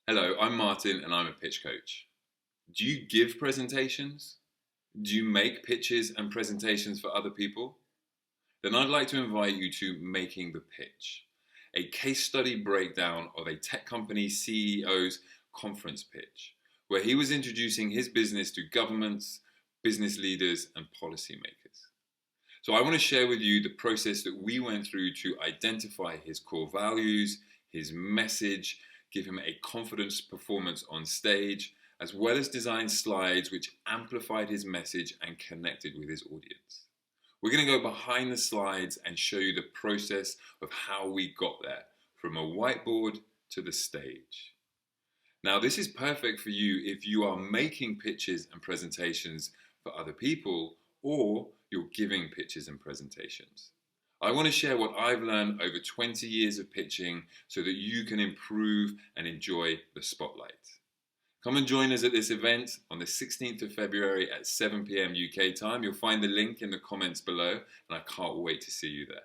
Hello, I'm Martin and I'm a pitch coach. Do you give presentations? Do you make pitches and presentations for other people? Then I'd like to invite you to Making the Pitch, a case study breakdown of a tech company CEO's conference pitch, where he was introducing his business to governments, business leaders, and policymakers. So I want to share with you the process that we went through to identify his core values, his message, give him a confidence performance on stage, as well as design slides which amplified his message and connected with his audience. We're going to go behind the slides and show you the process of how we got there, from a whiteboard to the stage. Now, this is perfect for you if you are making pitches and presentations for other people, or you're giving pitches and presentations. I want to share what I've learned over 20 years of pitching so that you can improve and enjoy the spotlight. Come and join us at this event on the 16th of February at 7 p.m. UK time. You'll find the link in the comments below, and I can't wait to see you there.